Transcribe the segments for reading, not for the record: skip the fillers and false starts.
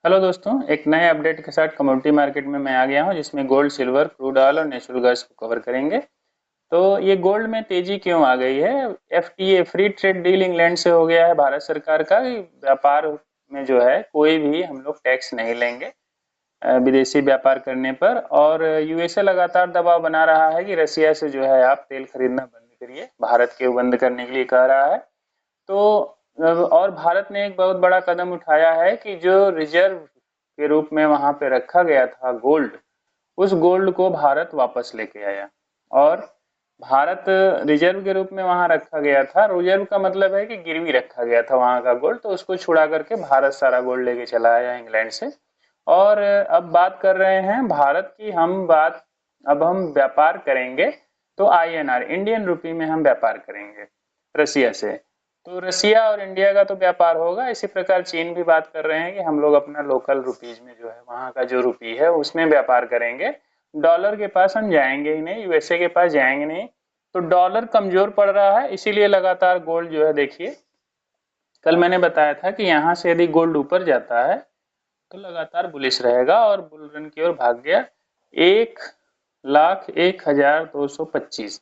Hello दोस्तों, एक नए अपडेट के साथ कमोडिटी मार्केट में मैं आ गया हूं, जिसमें गोल्ड, सिल्वर, क्रूड ऑयल और नेचुरल गैस को कवर करेंगे। तो ये गोल्ड में तेजी क्यों आ गई है? FTA free trade deal England से हो गया है भारत सरकार का कि व्यापार में जो है कोई भी हम लोग टैक्स नहीं लेंगे विदेशी व्यापार करने पर। और यूएसए लगातार दबाव बना रहा है कि रसिया से जो है आप तेल खरीदना बंद करिए, भारत के बंद करने के लिए कह रहा है। तो और भारत ने एक बहुत बड़ा कदम उठाया है कि जो रिजर्व के रूप में वहां पे रखा गया था गोल्ड, उस गोल्ड को भारत वापस लेके आया। और भारत रिजर्व के रूप में वहां रखा गया था, रिजर्व का मतलब है कि गिरवी रखा गया था वहां का गोल्ड, तो उसको छुड़ा करके भारत सारा गोल्ड लेके चला आया इंग्लैंड से। और अब बात कर रहे हैं भारत की, अब हम व्यापार करेंगे तो आईएनआर इंडियन रुपी में हम व्यापार करेंगे रसिया से। तो रसिया और इंडिया का तो व्यापार होगा, इसी प्रकार चीन भी बात कर रहे हैं कि हम लोग अपना लोकल रुपीज में जो है वहां का जो रुपी है उसमें व्यापार करेंगे। डॉलर के पास हम जाएंगे ही नहीं, यूएसए के पास जाएंगे नहीं। तो डॉलर कमजोर पड़ रहा है, इसीलिए लगातार गोल्ड जो है, देखिए कल मैंने बताया था कि यहाँ से यदि गोल्ड ऊपर जाता है तो लगातार बुलिश रहेगा, और बुल रन की ओर भाग गया 1,01,225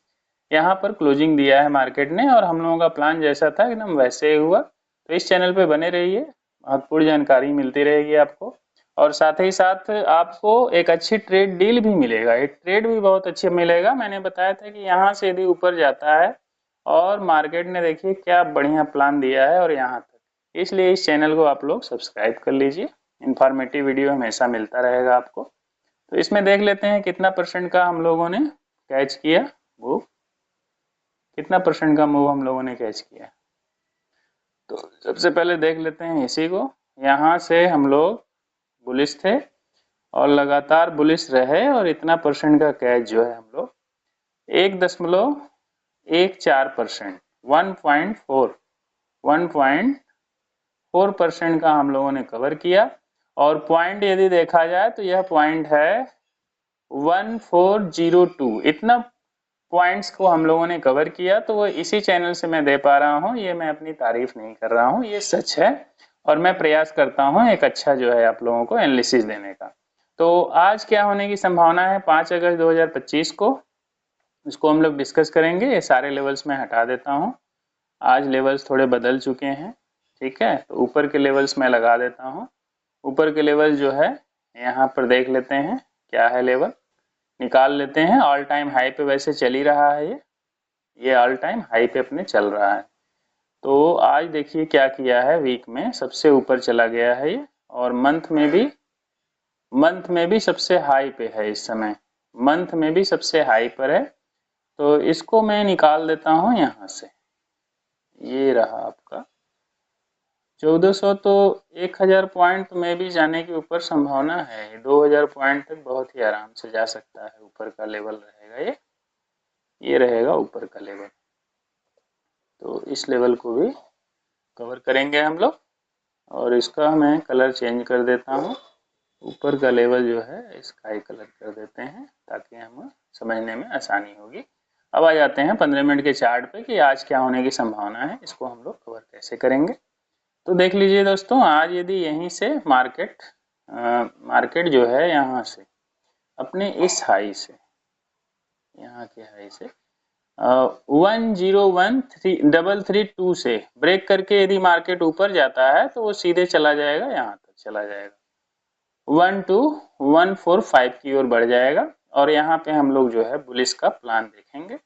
यहाँ पर क्लोजिंग दिया है मार्केट ने। और हम लोगों का प्लान जैसा था एकदम वैसे ही हुआ। तो इस चैनल पे बने रहिए, महत्वपूर्ण जानकारी मिलती रहेगी आपको। और साथ ही साथ आपको एक अच्छी ट्रेड डील भी मिलेगा, एक ट्रेड भी बहुत अच्छी मिलेगा। मैंने बताया था कि यहाँ से यदि ऊपर जाता है, और मार्केट ने देखिए क्या बढ़िया प्लान दिया है और यहाँ तक, इसलिए इस चैनल को आप लोग सब्सक्राइब कर लीजिए। इंफॉर्मेटिव वीडियो हमेशा मिलता रहेगा आपको। तो इसमें देख लेते हैं कितना परसेंट का हम लोगों ने कैच किया मूव, कितना परसेंट का मूव हम लोगों ने कैच किया। तो सबसे पहले देख लेते हैं इसी को। यहाँ से हम लोग बुलिश थे और लगातार बुलिश रहे, और इतना परसेंट का कैच जो है हम लोग 1.14%, 1.4% का हम लोगों ने कवर किया। और पॉइंट यदि देखा जाए तो यह पॉइंट है 1402। इतना पॉइंट्स को हम लोगों ने कवर किया, तो वो इसी चैनल से मैं दे पा रहा हूँ। ये मैं अपनी तारीफ नहीं कर रहा हूँ, ये सच है। और मैं प्रयास करता हूँ एक अच्छा जो है आप लोगों को एनालिसिस देने का। तो आज क्या होने की संभावना है 5 अगस्त 2025 को, इसको हम लोग डिस्कस करेंगे। ये सारे लेवल्स में हटा देता हूँ, आज लेवल्स थोड़े बदल चुके हैं, ठीक है। तो ऊपर के लेवल्स मैं लगा देता हूँ। ऊपर के लेवल जो है यहाँ पर देख लेते हैं क्या है, लेवल निकाल लेते हैं। ऑल टाइम हाई पे वैसे चल ही रहा है, ये ऑल टाइम हाई पे अपने चल रहा है। तो आज देखिए क्या किया है, वीक में सबसे ऊपर चला गया है ये, और मंथ में भी सबसे हाई पे है इस समय, मंथ में भी सबसे हाई पर है। तो इसको मैं निकाल देता हूँ यहाँ से, ये रहा आपका 1400। तो 1000 पॉइंट में भी जाने की ऊपर संभावना है, 2000 पॉइंट तक बहुत ही आराम से जा सकता है। ऊपर का लेवल रहेगा ये रहेगा ऊपर का लेवल। तो इस लेवल को भी कवर करेंगे हम लोग, और इसका मैं कलर चेंज कर देता हूँ। ऊपर का लेवल जो है स्काई कलर कर देते हैं ताकि हमें समझने में आसानी होगी। अब आ जाते हैं 15 मिनट के चार्ट पे कि आज क्या होने की संभावना है, इसको हम लोग कवर कैसे करेंगे। तो देख लीजिए दोस्तों, आज यदि यहीं से मार्केट जो है यहाँ से अपने इस हाई से, यहाँ के हाई से 1013332 से ब्रेक करके यदि मार्केट ऊपर जाता है तो वो सीधे चला जाएगा, यहाँ तक चला जाएगा 12145 की ओर बढ़ जाएगा। और यहाँ पे हम लोग जो है बुलिश का प्लान देखेंगे,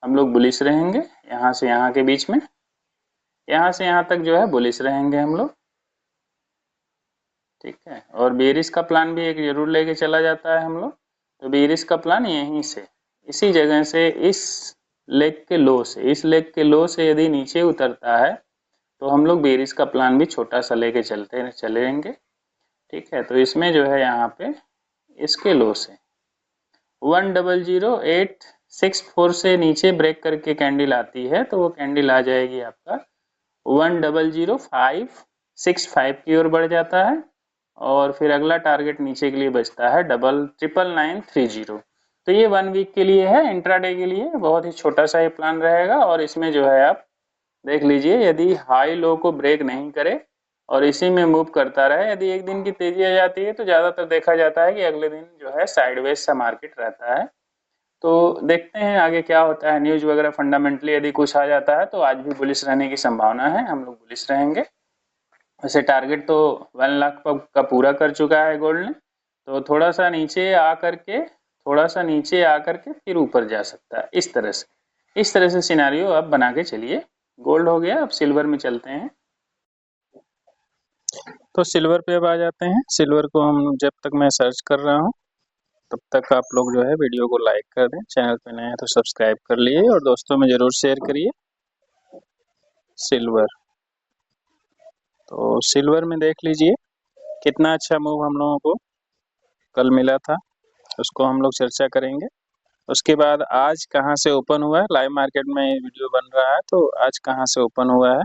हम लोग बुलिश रहेंगे यहाँ से यहाँ के बीच में, यहाँ से यहाँ तक जो है बुलिश रहेंगे हम लोग, ठीक है। और बेरिश का प्लान भी एक जरूर लेके चला जाता है हम लोग। तो बेरिश का प्लान यहीं से, इसी जगह से, इस लेग के लो से, इस लेग के लो से यदि नीचे उतरता है तो हम लोग बेरिश का प्लान भी छोटा सा लेके चलेंगे, ठीक है। तो इसमें जो है यहाँ पे इसके लो से 100,864 से नीचे ब्रेक करके कैंडल आती है, तो वो कैंडल आ जाएगी आपका 100,565 की ओर बढ़ जाता है। और फिर अगला टारगेट नीचे के लिए बचता है 99930। तो ये 1 वीक के लिए है, इंट्राडे के लिए बहुत ही छोटा सा ये प्लान रहेगा। और इसमें जो है आप देख लीजिए, यदि हाई लो को ब्रेक नहीं करे और इसी में मूव करता रहे। यदि एक दिन की तेजी आ जाती है तो ज़्यादातर देखा जाता है कि अगले दिन जो है साइडवेज सा मार्केट रहता है। तो देखते हैं आगे क्या होता है, न्यूज़ वगैरह फंडामेंटली यदि कुछ आ जाता है तो आज भी बुलिश रहने की संभावना है, हम लोग बुलिश रहेंगे। वैसे टारगेट तो 1 लाख का पूरा कर चुका है गोल्ड ने, तो थोड़ा सा नीचे आकर के फिर ऊपर जा सकता है। इस तरह से सिनारियो आप बना के चलिए। गोल्ड हो गया, अब सिल्वर में चलते हैं। तो सिल्वर पे अब आ जाते हैं। सिल्वर को हम जब तक मैं सर्च कर रहा हूँ तब तक आप लोग जो है वीडियो को लाइक कर दें, चैनल पे नए हैं तो सब्सक्राइब कर लिए और दोस्तों में ज़रूर शेयर करिए। सिल्वर, तो सिल्वर में देख लीजिए कितना अच्छा मूव हम लोगों को कल मिला था, उसको हम लोग चर्चा करेंगे। उसके बाद आज कहाँ से ओपन हुआ है, लाइव मार्केट में ये वीडियो बन रहा है, तो आज कहाँ से ओपन हुआ है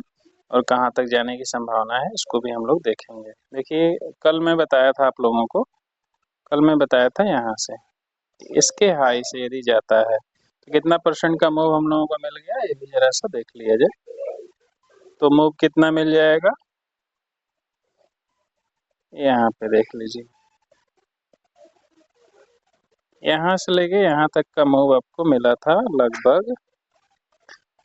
और कहाँ तक जाने की संभावना है इसको भी हम लोग देखेंगे। देखिए कल मैं बताया था आप लोगों को, कल मैं बताया था यहाँ से इसके हाई से यदि जाता है तो कितना परसेंट का मूव हम लोगों को मिल गया, ये भी जरा सा देख लिया जाए। तो मूव कितना मिल जाएगा, यहाँ पे देख लीजिए, यहाँ से लेके यहाँ तक का मूव आपको मिला था लगभग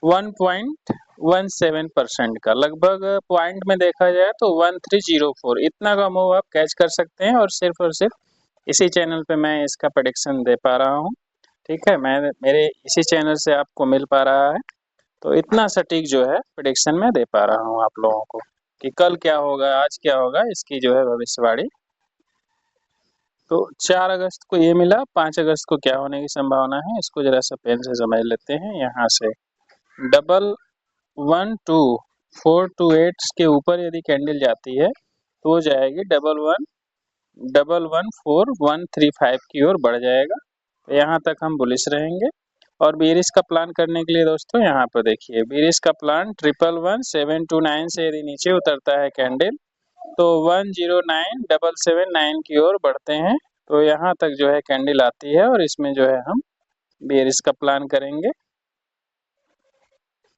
1.17% का, लगभग पॉइंट में देखा जाए तो 1304 इतना का मूव आप कैच कर सकते हैं। और सिर्फ इसी चैनल पे मैं इसका प्रेडिक्शन दे पा रहा हूँ, ठीक है, मैं मेरे इसी चैनल से आपको मिल पा रहा है। तो इतना सटीक जो है प्रेडिक्शन मैं दे पा रहा हूँ आप लोगों को कि कल क्या होगा आज क्या होगा, इसकी जो है भविष्यवाणी। तो 4 अगस्त को ये मिला, 5 अगस्त को क्या होने की संभावना है इसको जरा सा पेन से समझ लेते हैं। यहाँ से 112428 के ऊपर यदि कैंडल जाती है तो वो जाएगी 11114135 की ओर बढ़ जाएगा। तो यहाँ तक हम बुलिश रहेंगे। और बेरिश का प्लान करने के लिए दोस्तों यहाँ पर देखिए, बेरिश का प्लान 111729 से यदि नीचे उतरता है कैंडल तो 109779 की ओर बढ़ते हैं। तो यहाँ तक जो है कैंडल आती है और इसमें जो है हम बेरिश का प्लान करेंगे।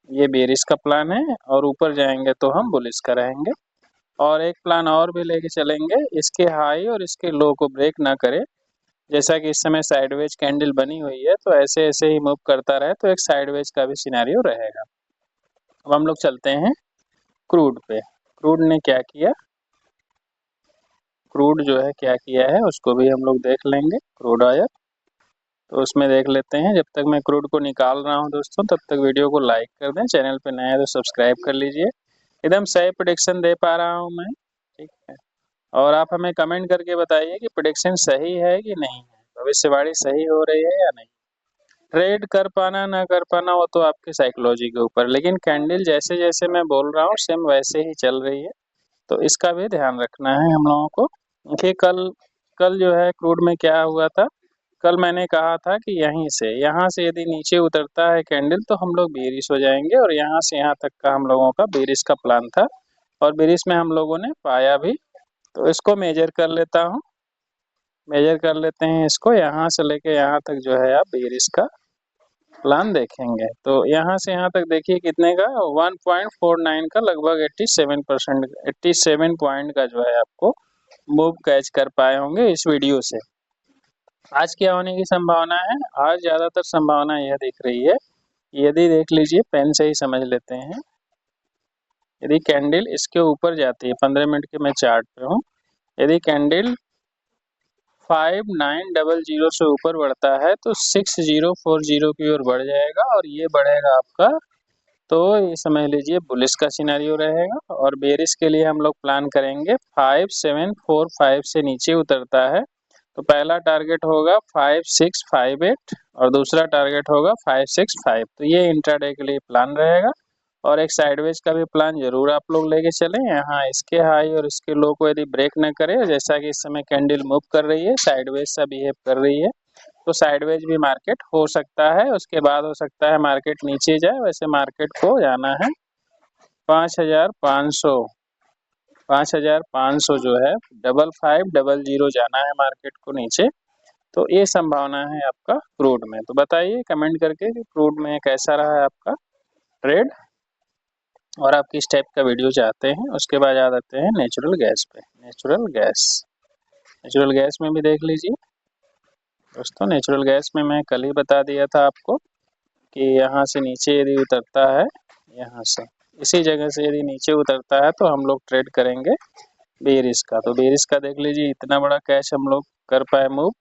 ये बेरिश का प्लान है और ऊपर जाएंगे तो हम बुलिश का रहेंगे। और एक प्लान और भी लेके चलेंगे, इसके हाई और इसके लो को ब्रेक ना करे। जैसा कि इस समय साइडवेज कैंडल बनी हुई है तो ऐसे ऐसे ही मूव करता रहे तो एक साइडवेज का भी सिनेरियो रहेगा। अब हम लोग चलते हैं क्रूड पे। क्रूड ने क्या किया, क्रूड जो है क्या किया है उसको भी हम लोग देख लेंगे। क्रूड ऑयल तो उसमें देख लेते हैं। जब तक मैं क्रूड को निकाल रहा हूं दोस्तों तब तक वीडियो को लाइक कर दें, चैनल पे नए हैं तो सब्सक्राइब कर लीजिए। एकदम सही प्रेडिक्शन दे पा रहा हूं मैं, ठीक है। और आप हमें कमेंट करके बताइए कि प्रेडिक्शन सही है कि नहीं है, भविष्यवाणी सही हो रही है या नहीं। ट्रेड कर पाना ना कर पाना वो तो आपकी साइकोलॉजी के ऊपर, लेकिन कैंडल जैसे जैसे मैं बोल रहा हूँ सेम वैसे ही चल रही है, तो इसका भी ध्यान रखना है हम लोगों को। देखिए कल कल जो है क्रूड में क्या हुआ था, कल मैंने कहा था कि यहाँ से यदि नीचे उतरता है कैंडल तो हम लोग बेरिश हो जाएंगे और यहाँ से यहाँ तक का हम लोगों का बेरिश का प्लान था और बेरिश में हम लोगों ने पाया भी। तो इसको मेजर कर लेता हूँ, मेजर कर लेते हैं इसको, यहाँ से लेके यहाँ तक जो है आप बेरिश का प्लान देखेंगे। तो यहाँ से यहाँ तक देखिए कितने का, 1.49 का लगभग 87%, 87 पॉइंट का जो है आपको मूव कैच कर पाए होंगे इस वीडियो से। आज क्या होने की संभावना है, आज ज़्यादातर संभावना यह दिख रही है, यदि देख लीजिए पेन से ही समझ लेते हैं। यदि कैंडल इसके ऊपर जाती है, 15 मिनट के मैं चार्ट पे हूँ, यदि कैंडल 5900 से ऊपर बढ़ता है तो 6040 की ओर बढ़ जाएगा और ये बढ़ेगा आपका, तो ये समझ लीजिए बुलिश का सिनेरियो रहेगा। और बेरिश के लिए हम लोग प्लान करेंगे 5745 से नीचे उतरता है तो पहला टारगेट होगा 5658 और दूसरा टारगेट होगा 565। तो ये इंट्राडे के लिए प्लान रहेगा। और एक साइडवेज का भी प्लान जरूर आप लोग लेके चलें। यहाँ इसके हाई और इसके लो को यदि ब्रेक न करे, जैसा कि इस समय कैंडल मूव कर रही है साइडवेज सा बिहेव कर रही है, तो साइडवेज भी मार्केट हो सकता है। उसके बाद हो सकता है मार्केट नीचे जाए। वैसे मार्केट को जाना है 5500, 5500 जो है 5500 जाना है मार्केट को नीचे। तो ये संभावना है आपका क्रूड में। तो बताइए कमेंट करके कि क्रूड में कैसा रहा है आपका ट्रेड। और आप किस टाइप का वीडियो चाहते हैं। उसके बाद आ जाते हैं नेचुरल गैस पे। नेचुरल गैस में भी देख लीजिए दोस्तों। नेचुरल गैस में मैं कल ही बता दिया था आपको कि यहाँ से नीचे यदि उतरता है, यहाँ से इसी जगह से यदि नीचे उतरता है तो हम लोग ट्रेड करेंगे बेरिस का। तो बेरिस का देख लीजिए इतना बड़ा कैश हम लोग कर पाए मूव।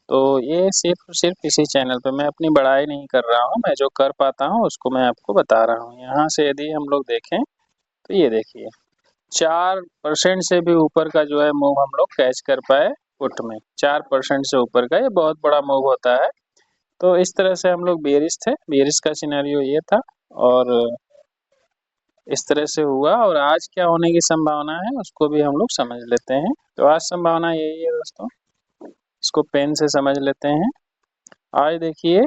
तो ये सिर्फ इसी चैनल पे, मैं अपनी बड़ाई नहीं कर रहा हूँ, मैं जो कर पाता हूँ उसको मैं आपको बता रहा हूँ। यहाँ से यदि हम लोग देखें तो ये देखिए 4% से भी ऊपर का जो है मूव हम लोग कैच कर पाए पुट में। 4% से ऊपर का ये बहुत बड़ा मूव होता है। तो इस तरह से हम लोग बेरिस का सिनेरियो ये था और इस तरह से हुआ। और आज क्या होने की संभावना है उसको भी हम लोग समझ लेते हैं। तो आज संभावना यही है दोस्तों, इसको पेन से समझ लेते हैं। आज देखिए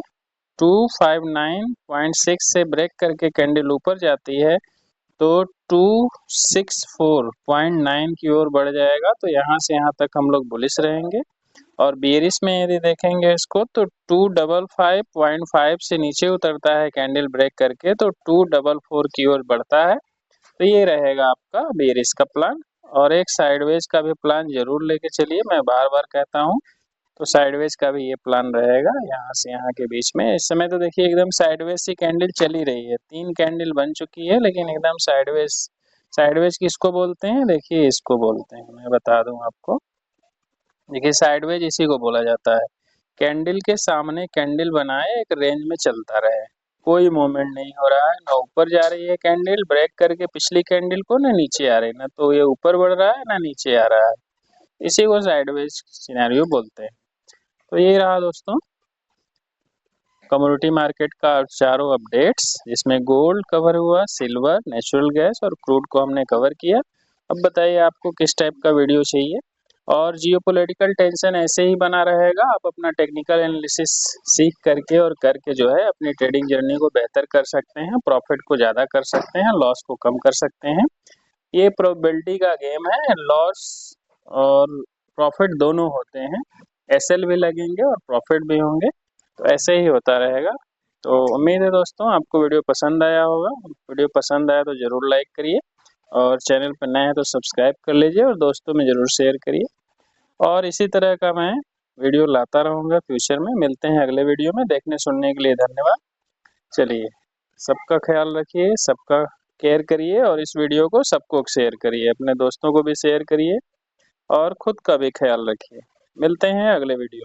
259.6 से ब्रेक करके कैंडल ऊपर जाती है तो 264.9 की ओर बढ़ जाएगा। तो यहाँ से यहाँ तक हम लोग बुलिश रहेंगे। और बेरिस में यदि देखेंगे इसको तो 255.5 से नीचे उतरता है कैंडल ब्रेक करके तो 244 की ओर बढ़ता है। तो ये रहेगा आपका बेरिस का प्लान। और एक साइडवेज का भी प्लान जरूर लेके चलिए, मैं बार बार कहता हूँ। तो साइडवेज का भी ये प्लान रहेगा यहाँ से यहाँ के बीच में। इस समय तो देखिए एकदम साइडवेज सी कैंडल चली रही है, 3 कैंडल बन चुकी है लेकिन एकदम साइडवेज। साइडवेज किसको बोलते हैं, देखिए इसको बोलते हैं, मैं बता दूं आपको। देखिए साइडवेज इसी को बोला जाता है, कैंडल के सामने कैंडल बनाए एक रेंज में चलता रहे, कोई मूवमेंट नहीं हो रहा है, ना ऊपर जा रही है कैंडल ब्रेक करके पिछली कैंडल को, ना नीचे आ रही, ना तो ये ऊपर बढ़ रहा है ना नीचे आ रहा है। इसी को साइडवेज सिनेरियो बोलते हैं। तो ये रहा दोस्तों कमोडिटी मार्केट का चारों अपडेट्स, जिसमें गोल्ड कवर हुआ, सिल्वर, नेचुरल गैस और क्रूड को हमने कवर किया। अब बताइए आपको किस टाइप का वीडियो चाहिए। और जियोपॉलिटिकल टेंशन ऐसे ही बना रहेगा, आप अपना टेक्निकल एनालिसिस सीख करके और करके जो है अपनी ट्रेडिंग जर्नी को बेहतर कर सकते हैं, प्रॉफिट को ज़्यादा कर सकते हैं, लॉस को कम कर सकते हैं। ये प्रोबेबिलिटी का गेम है, लॉस और प्रॉफिट दोनों होते हैं, एसएल भी लगेंगे और प्रॉफिट भी होंगे। तो ऐसे ही होता रहेगा। तो उम्मीद है दोस्तों आपको वीडियो पसंद आया होगा। वीडियो पसंद आया तो ज़रूर लाइक करिए और चैनल पर नए हैं तो सब्सक्राइब कर लीजिए और दोस्तों में ज़रूर शेयर करिए। और इसी तरह का मैं वीडियो लाता रहूँगा फ्यूचर में। मिलते हैं अगले वीडियो में, देखने सुनने के लिए धन्यवाद। चलिए, सबका ख्याल रखिए, सबका केयर करिए और इस वीडियो को सबको शेयर करिए, अपने दोस्तों को भी शेयर करिए और खुद का भी ख्याल रखिए। मिलते हैं अगले वीडियो।